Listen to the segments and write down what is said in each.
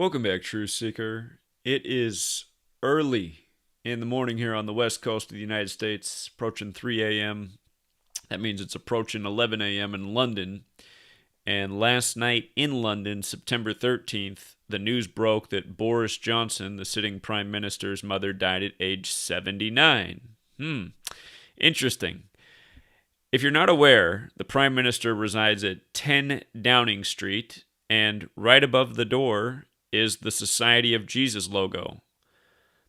Welcome back, Truth Seeker. It is early in the morning here on the west coast of the United States, approaching 3 a.m. That means it's approaching 11 a.m. in London. And last night in London, September 13th, the news broke that Boris Johnson, the sitting prime minister's mother, died at age 79. Interesting. If you're not aware, the prime minister resides at 10 Downing Street, and right above the door is the Society of Jesus logo.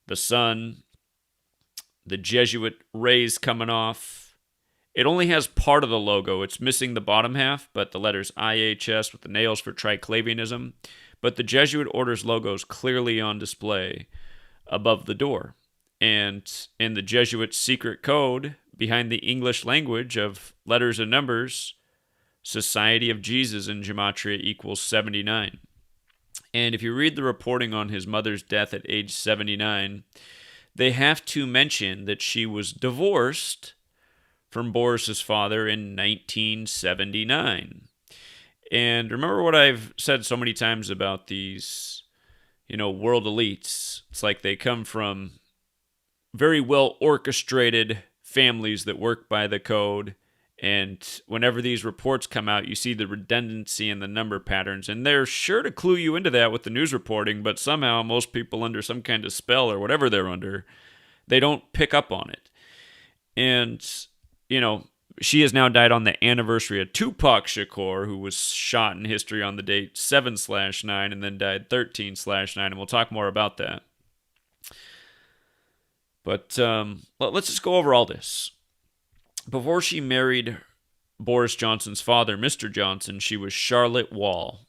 The sun, the Jesuit rays coming off. It only has part of the logo. It's missing the bottom half, but the letters IHS with the nails for triclavianism. But the Jesuit order's logo is clearly on display above the door. And in the Jesuit secret code, behind the English language of letters and numbers, Society of Jesus in Gematria equals 79. And if you read the reporting on his mother's death at age 79, they have to mention that she was divorced from Boris's father in 1979. And remember what I've said so many times about these, world elites. It's like they come from very well orchestrated families that work by the code. And whenever these reports come out, you see the redundancy in the number patterns. And they're sure to clue you into that with the news reporting, but somehow most people under some kind of spell or whatever they're under, they don't pick up on it. And, she has now died on the anniversary of Tupac Shakur, who was shot in history on the date 7/9 and then died 13/9. And we'll talk more about that. But let's just go over all this. Before she married Boris Johnson's father, Mr. Johnson, she was Charlotte Wall.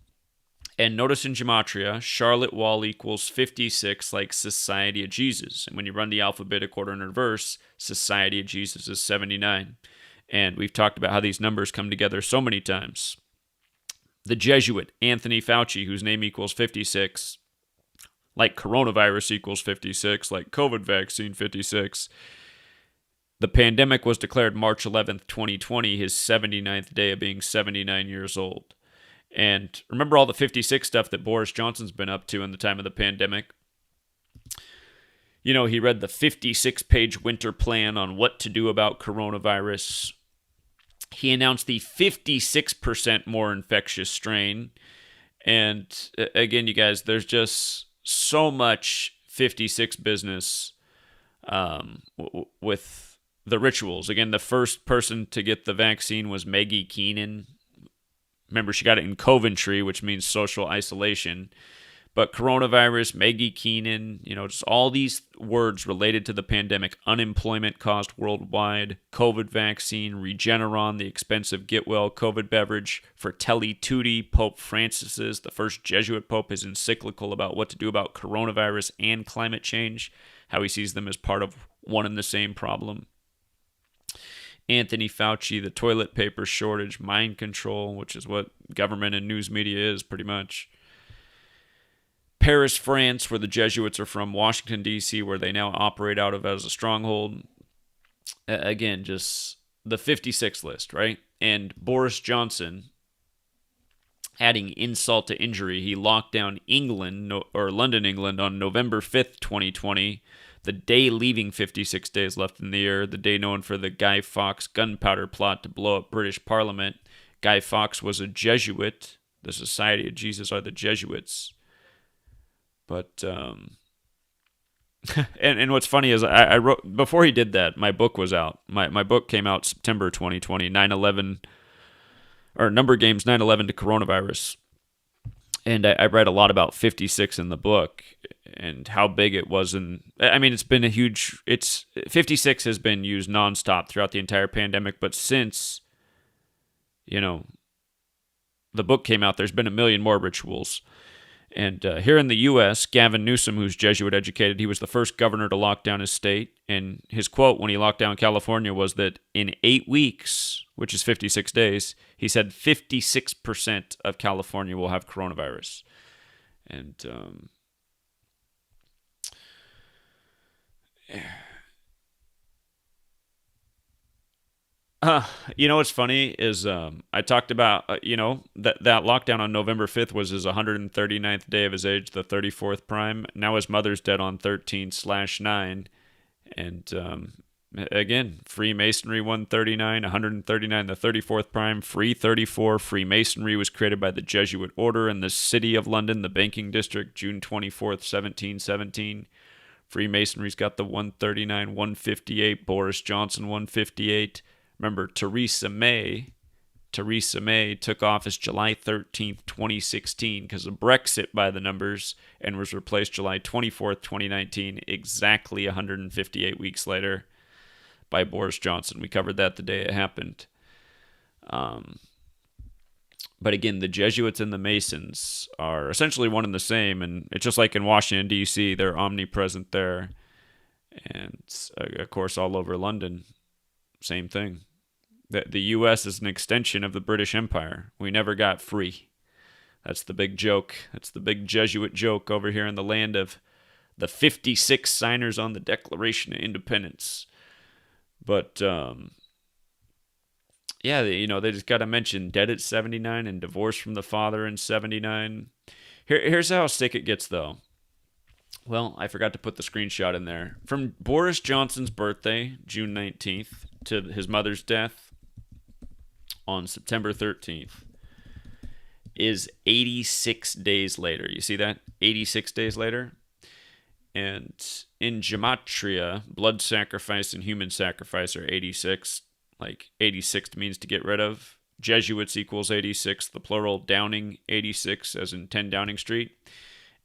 And notice in Gematria, Charlotte Wall equals 56, like Society of Jesus. And when you run the alphabetic order in reverse, Society of Jesus is 79. And we've talked about how these numbers come together so many times. The Jesuit, Anthony Fauci, whose name equals 56, like coronavirus equals 56, like COVID vaccine 56. The pandemic was declared March 11th, 2020, his 79th day of being 79 years old. And remember all the 56 stuff that Boris Johnson's been up to in the time of the pandemic? He read the 56-page winter plan on what to do about coronavirus. He announced the 56% more infectious strain. And again, you guys, there's just so much 56 business with the rituals. Again, the first person to get the vaccine was Maggie Keenan. Remember, she got it in Coventry, which means social isolation. But coronavirus, Maggie Keenan, just all these words related to the pandemic. Unemployment cost worldwide, COVID vaccine, Regeneron, the expensive get well COVID beverage, Fratelli Tutti, Pope Francis's, the first Jesuit pope, his encyclical about what to do about coronavirus and climate change, how he sees them as part of one and the same problem. Anthony Fauci, the toilet paper shortage, mind control, which is what government and news media is pretty much. Paris, France, where the Jesuits are from. Washington, D.C., where they now operate out of as a stronghold. Again, just the 56 list, right? And Boris Johnson, adding insult to injury, he locked down London, England on November 5th, 2020. The day leaving 56 days left in the year, the day known for the Guy Fawkes gunpowder plot to blow up British Parliament. Guy Fawkes was a Jesuit. The Society of Jesus are the Jesuits. But, and what's funny is I wrote, before he did that, my book was out. My book came out September 2020, 9/11, or Number Games 9/11 to Coronavirus. And I read a lot about 56 in the book and how big it was. It's been 56 has been used nonstop throughout the entire pandemic. But since, the book came out, there's been a million more rituals. And here in the U.S., Gavin Newsom, who's Jesuit educated, he was the first governor to lock down his state. And his quote when he locked down California was that in 8 weeks, which is 56 days, he said 56% of California will have coronavirus. And You know what's funny is I talked about that lockdown on November 5th was his 139th day of his age, the 34th prime. Now his mother's dead on 13/9, and again, Freemasonry 139, 139, the 34th prime, free 34. Freemasonry was created by the Jesuit order in the city of London, the banking district, June 24th, 1717. Freemasonry's got the 139, 158, Boris Johnson 158. Remember, Theresa May took office July 13th, 2016 because of Brexit by the numbers and was replaced July 24th, 2019, exactly 158 weeks later by Boris Johnson. We covered that the day it happened. But again, the Jesuits and the Masons are essentially one and the same, and it's just like in Washington, D.C., they're omnipresent there. And, of course, all over London, same thing. The U.S. is an extension of the British Empire. We never got free. That's the big joke. That's the big Jesuit joke over here in the land of the 56 signers on the Declaration of Independence. But, yeah, they just got to mention dead at 79 and divorced from the father in 79. Here's how sick it gets, though. Well, I forgot to put the screenshot in there. From Boris Johnson's birthday, June 19th, to his mother's death on September 13th, is 86 days later. You see that? 86 days later. And in Gematria, blood sacrifice and human sacrifice are 86. Like 86 means to get rid of. Jesuits equals 86, the plural Downing 86, as in 10 Downing Street.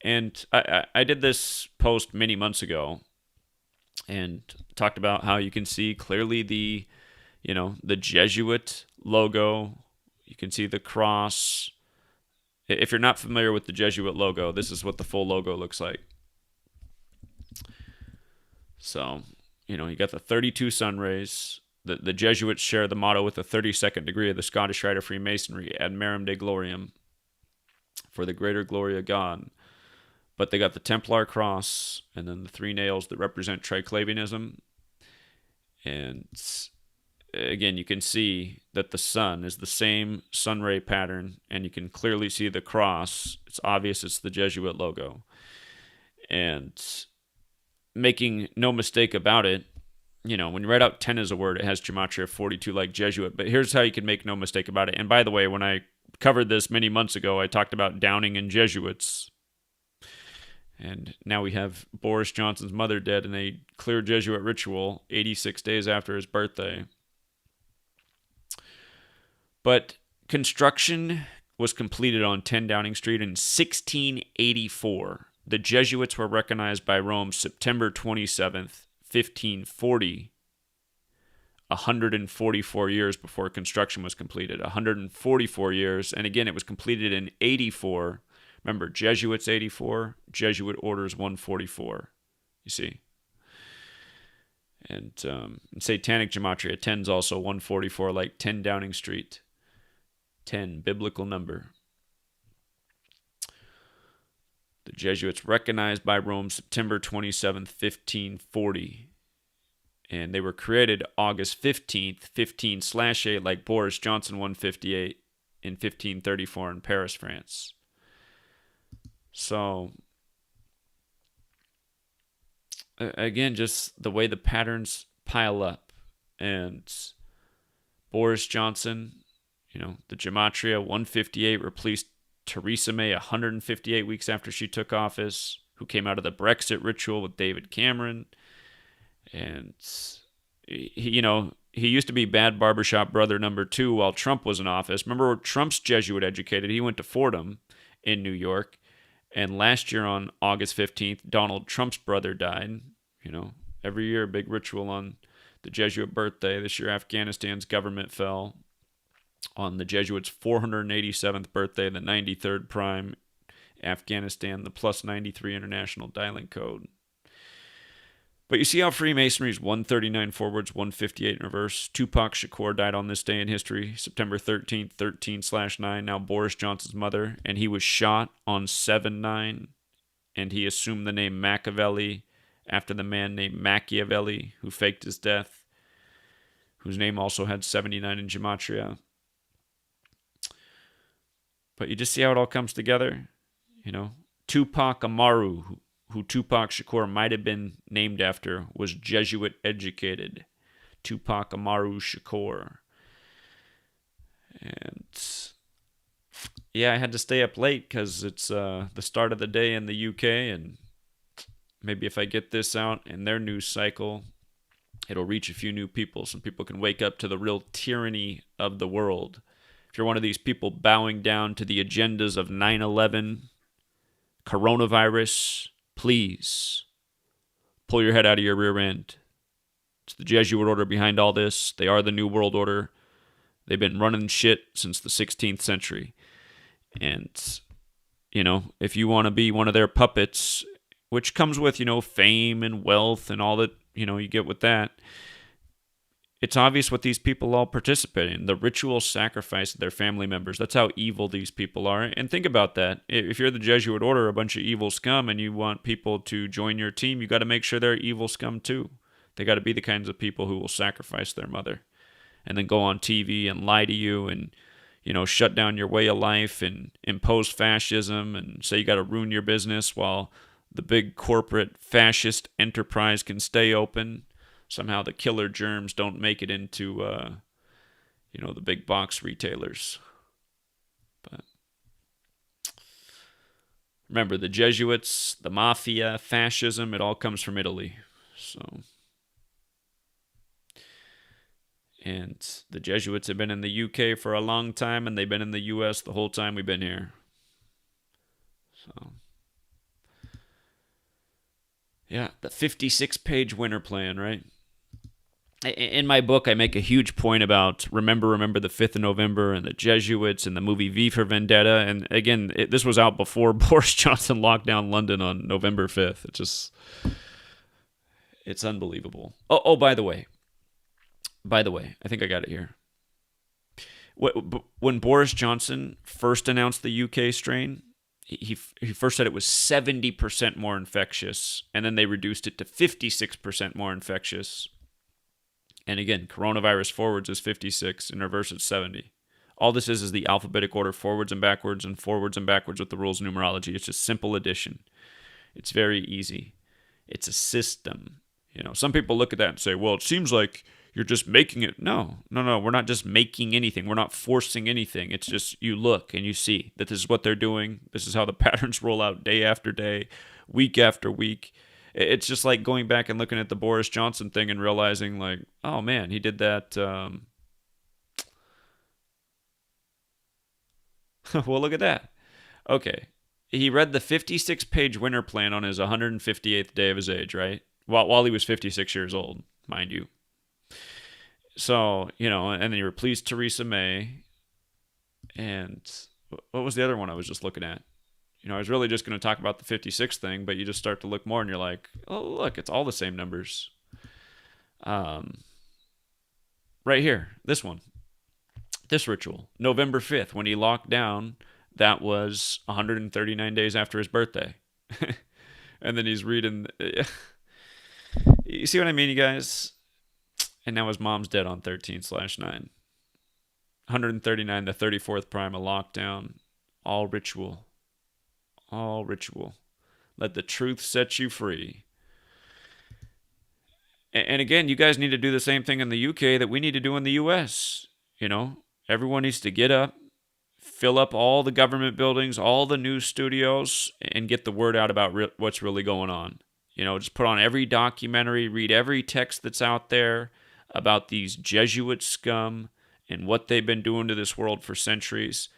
And I did this post many months ago and talked about how you can see clearly the Jesuit logo. You can see the cross. If you're not familiar with the Jesuit logo, this is what the full logo looks like. So, you got the 32 sun rays. The Jesuits share the motto with the 32nd degree of the Scottish Rite of Freemasonry, Ad Merum de Gloriam, for the greater glory of God. But they got the Templar cross, and then the 3 nails that represent triclavianism. And again, you can see that the sun is the same sun ray pattern, and you can clearly see the cross. It's obvious it's the Jesuit logo. And making no mistake about it, when you write out 10 as a word, it has Gematria 42 like Jesuit. But here's how you can make no mistake about it. And by the way, when I covered this many months ago, I talked about Downing and Jesuits. And now we have Boris Johnson's mother dead in a clear Jesuit ritual 86 days after his birthday. But construction was completed on 10 Downing Street in 1684. The Jesuits were recognized by Rome September 27th, 1540, 144 years before construction was completed. 144 years. And again, it was completed in 84. Remember, Jesuits 84, Jesuit orders 144. You see? And Satanic Gematria, 10's also 144, like 10 Downing Street. 10, biblical number. The Jesuits recognized by Rome September 27th, 1540. And they were created August 15th, 15/8, like Boris Johnson 158 in 1534 in Paris, France. So, again, just the way the patterns pile up. And Boris Johnson, the Gematria 158 replaced Theresa May 158 weeks after she took office, who came out of the Brexit ritual with David Cameron. And, he used to be bad barbershop brother number 2 while Trump was in office. Remember, Trump's Jesuit educated. He went to Fordham in New York. And last year on August 15th, Donald Trump's brother died. Every year a big ritual on the Jesuit birthday. This year Afghanistan's government fell on the Jesuits' 487th birthday, the 93rd prime. Afghanistan, the plus 93 international dialing code. But you see how Freemasonry's 139 forwards, 158 in reverse. Tupac Shakur died on this day in history, September 13th, 13/9. Now Boris Johnson's mother, and he was shot on 7/9, and he assumed the name Machiavelli after the man named Machiavelli who faked his death. whose name also had 79 in Gematria. But you just see how it all comes together. Tupac Amaru, who Tupac Shakur might have been named after, was Jesuit educated. Tupac Amaru Shakur. And yeah, I had to stay up late because it's the start of the day in the UK, and maybe if I get this out in their news cycle, it'll reach a few new people. Some people can wake up to the real tyranny of the world. If you're one of these people bowing down to the agendas of 9/11, coronavirus, please pull your head out of your rear end. It's the Jesuit order behind all this. They are the New World Order. They've been running shit since the 16th century. And, if you want to be one of their puppets, which comes with, fame and wealth and all that, you get with that, it's obvious what these people all participate in. The ritual sacrifice of their family members. That's how evil these people are. And think about that. If you're the Jesuit order, a bunch of evil scum, and you want people to join your team, you got to make sure they're evil scum too. They got to be the kinds of people who will sacrifice their mother and then go on TV and lie to you and, shut down your way of life and impose fascism and say you got to ruin your business while the big corporate fascist enterprise can stay open. Somehow the killer germs don't make it into, the big box retailers. But remember, the Jesuits, the mafia, fascism, it all comes from Italy. So, and the Jesuits have been in the UK for a long time, and they've been in the US the whole time we've been here. So, yeah, the 56-page winter plan, right? In my book, I make a huge point about remember the 5th of November and the Jesuits and the movie V for Vendetta. And again, this was out before Boris Johnson locked down London on November 5th. It's unbelievable. Oh, by the way, I think I got it here. When Boris Johnson first announced the UK strain, he first said it was 70% more infectious, and then they reduced it to 56% more infectious. And again, coronavirus forwards is 56, in reverse it's 70. All this is the alphabetic order forwards and backwards with the rules of numerology. It's just simple addition. It's very easy. It's a system. Some people look at that and say, well, it seems like you're just making it. No. We're not just making anything. We're not forcing anything. It's just you look and you see that this is what they're doing. This is how the patterns roll out day after day, week after week. It's just like going back and looking at the Boris Johnson thing and realizing, like, oh man, he did that. Well, look at that. Okay. He read the 56-page winter plan on his 158th day of his age, right? While he was 56 years old, mind you. So, and then he replaced Theresa May. And what was the other one I was just looking at? I was really just going to talk about the 56 thing, but you just start to look more and you're like, oh, look, it's all the same numbers. Right here, this one. This ritual, November 5th, when he locked down, that was 139 days after his birthday. And then he's reading. You see what I mean, you guys? And now his mom's dead on 13/9. 139, the 34th prime of lockdown. All ritual. All ritual. Let the truth set you free. And again, you guys need to do the same thing in the UK that we need to do in the US. Everyone needs to get up, fill up all the government buildings, all the news studios, and get the word out about what's really going on. Just put on every documentary, read every text that's out there about these Jesuit scum and what they've been doing to this world for centuries.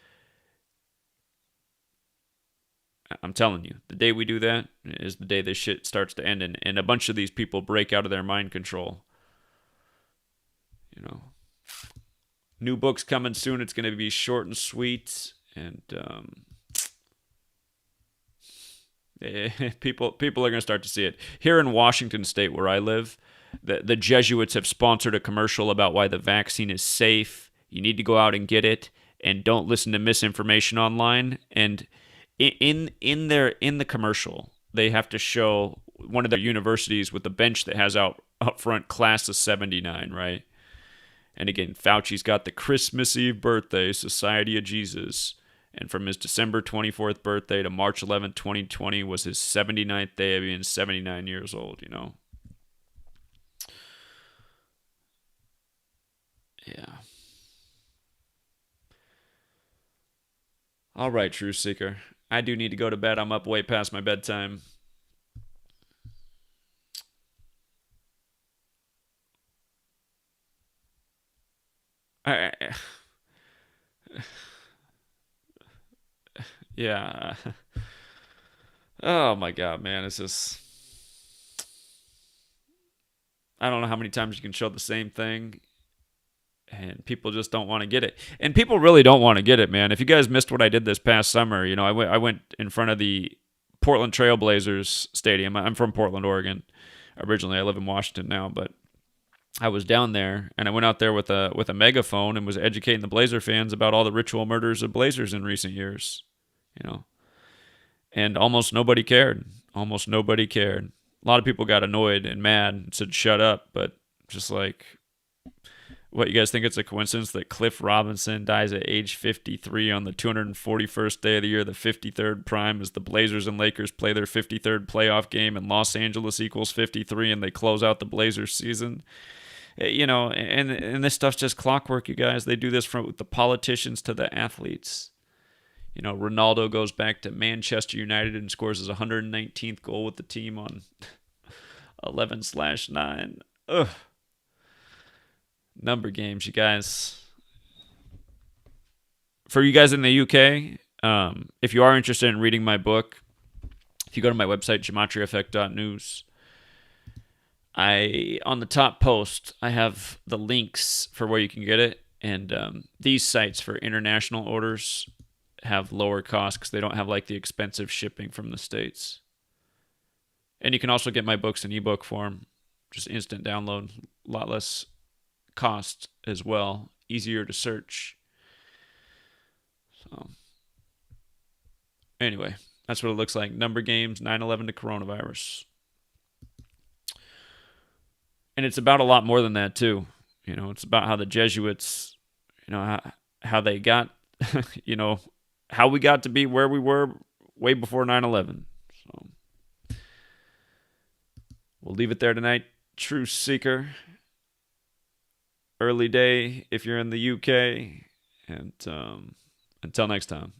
I'm telling you, the day we do that is the day this shit starts to end, and a bunch of these people break out of their mind control. New book's coming soon. It's going to be short and sweet, and people are going to start to see it. Here in Washington State, where I live, the Jesuits have sponsored a commercial about why the vaccine is safe. You need to go out and get it, and don't listen to misinformation online. And in the commercial, they have to show one of their universities with the bench that has out front class of 79, right? And again, Fauci's got the Christmas Eve birthday, Society of Jesus. And from his December 24th birthday to March 11th, 2020 was his 79th day of being 79 years old, you know? Yeah. All right, Truth Seeker. I do need to go to bed. I'm up way past my bedtime. I, yeah. Oh my God, man. It's just. I don't know how many times you can show the same thing, and people just don't want to get it. And people really don't want to get it, man. If you guys missed what I did this past summer, you know, I went in front of the Portland Trailblazers stadium. I'm from Portland, Oregon. Originally, I live in Washington now, but I was down there, and I went out there with a megaphone and was educating the Blazer fans about all the ritual murders of Blazers in recent years. You know, and almost nobody cared. Almost nobody cared. A lot of people got annoyed and mad and said, "Shut up!" But just like, what, you guys think it's a coincidence that Cliff Robinson dies at age 53 on the 241st day of the year, the 53rd prime, as the Blazers and Lakers play their 53rd playoff game, and Los Angeles equals 53, and they close out the Blazers season? You know, and this stuff's just clockwork, you guys. They do this from the politicians to the athletes. You know, Ronaldo goes back to Manchester United and scores his 119th goal with the team on 11/9. Ugh. Number games, you guys. For you guys in the UK, if you are interested in reading my book, if you go to my website, GematriaEffect.News, on the top post, I have the links for where you can get it. And these sites for international orders have lower costs because they don't have like the expensive shipping from the States. And you can also get my books in ebook form, just instant download, a lot less cost as well, easier to search. So anyway, that's what it looks like. Number games, 9/11 to coronavirus. And it's about a lot more than that too. You know, it's about how the Jesuits, you know, how they got, you know, how we got to be where we were way before 9/11. So we'll leave it there tonight. Truth Seeker. Early day if you're in the UK. And until next time.